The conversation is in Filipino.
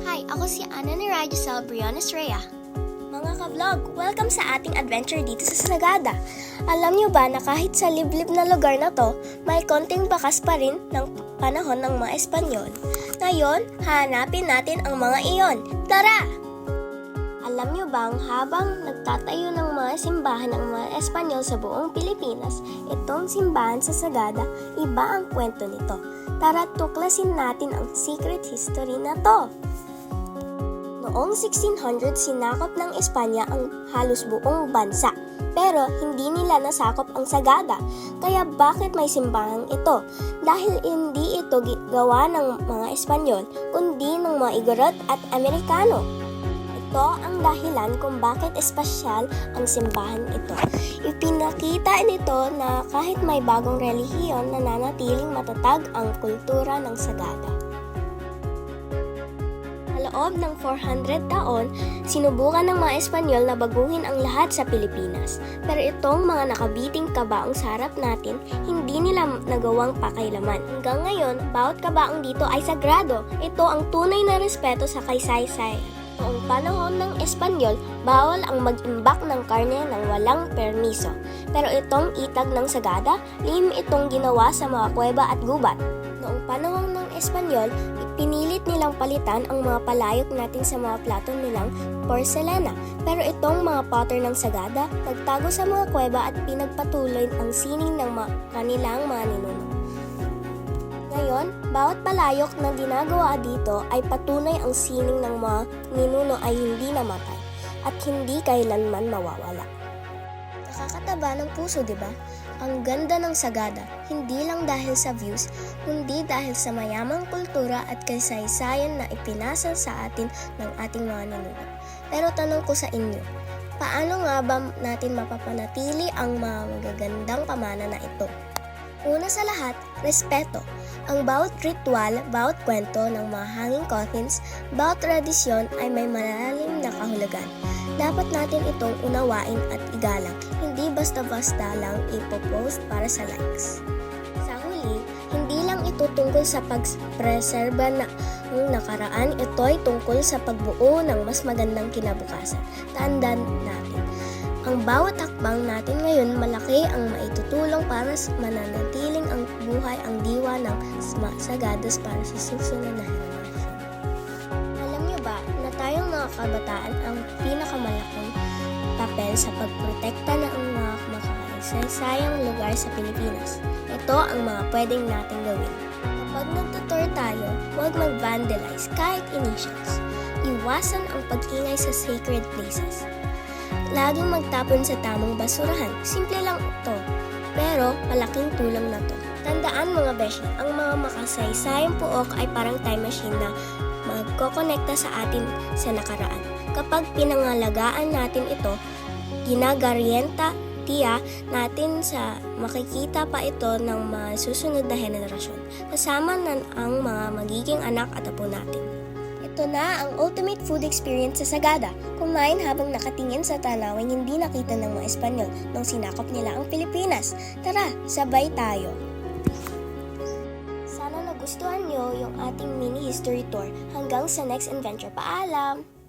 Hi, ako si Ana ni Rajasal Briones Rhea. Mga ka-vlog, welcome sa ating adventure dito sa Sagada. Alam niyo ba na kahit sa liblib na lugar na to, may konting bakas pa rin ng panahon ng mga Espanyol. Ngayon, hanapin natin ang mga iyon. Tara! Alam niyo bang habang nagtatayo ng mga simbahan ng mga Espanyol sa buong Pilipinas, itong simbahan sa Sagada, iba ang kwento nito. Tara tuklasin natin ang secret history na to. Noong 1600, sinakop ng Espanya ang halos buong bansa. Pero hindi nila nasakop ang Sagada. Kaya bakit may simbahang ito? Dahil hindi ito gawa ng mga Espanyol, kundi ng mga Igorot at Amerikano. Ito ang dahilan kung bakit espesyal ang simbahan ito. Ipinakita nito na kahit may bagong relihiyon, nananatiling matatag ang kultura ng Sagada. Loob ng 400 taon, sinubukan ng mga Espanyol na baguhin ang lahat sa Pilipinas. Pero itong mga nakabiting kabaong sa harap natin, hindi nila nagawang pakailaman. Hanggang ngayon, bawat kabaong dito ay sagrado. Ito ang tunay na respeto sa kasaysayan. Noong panahon ng Espanyol, bawal ang mag-imbak ng karne ng walang permiso. Pero itong itag ng Sagada, lihim itong ginawa sa mga kuweba at gubat. Noong panahon ng Espanyol, pinilit nilang palitan ang mga palayok natin sa mga plato nilang porselena. Pero itong mga potter ng Sagada, nagtago sa mga kuweba at pinagpatuloy ang sining ng kanilang mga ninuno. Ngayon, bawat palayok na ginagawa dito ay patunay ang sining ng mga ninuno ay hindi namatay at hindi kailanman mawawala. Nakakataba ng puso, di ba? Ang ganda ng Sagada, hindi lang dahil sa views, kundi dahil sa mayamang kultura at kasaysayan na ipinasa sa atin ng ating mga ninuno. Pero tanong ko sa inyo, paano nga ba natin mapapanatili ang mga magagandang pamana na ito? Una sa lahat, respeto. Ang bawat ritual, bawat kwento ng mga hanging coffins, bawat tradisyon ay may malalim na kahulugan. Dapat natin itong unawain at igalang, hindi basta-basta lang ipopost para sa likes. Sa huli, hindi lang ito tungkol sa pagpreserba ng nakaraan, ito ay tungkol sa pagbuo ng mas magandang kinabukasan. Tandaan natin, ang bawat hakbang natin ngayon malaki ang maitutulong para mananatiling ang buhay ang diwa ng Sagadas para sa susunod na henerasyon. Alam niyo ba na tayong mga kabataan ang pinakamalaking papel sa pagprotekta ng mga makasaysayang lugar sa Pilipinas? Ito ang mga pwedeng nating gawin. Kapag nagtutour tayo, huwag mag-vandalize kahit initials. Iwasan ang pag-ingay sa sacred places. Laging magtapon sa tamang basurahan. Simple lang ito, pero malaking tulong na to. Tandaan mga beshi, ang mga makasaysayang puok ay parang time machine na magkokonekta sa atin sa nakaraan. Kapag pinangalagaan natin ito, ginagaryenta natin sa makikita pa ito ng mga susunod na henerasyon. Kasama na ang mga magiging anak at apo natin. Ito na ang ultimate food experience sa Sagada. Kumain habang nakatingin sa tanawing hindi nakita ng mga Espanyol nung sinakop nila ang Pilipinas. Tara, sabay tayo! Sana nagustuhan nyo yung ating mini history tour. Hanggang sa next adventure. Paalam!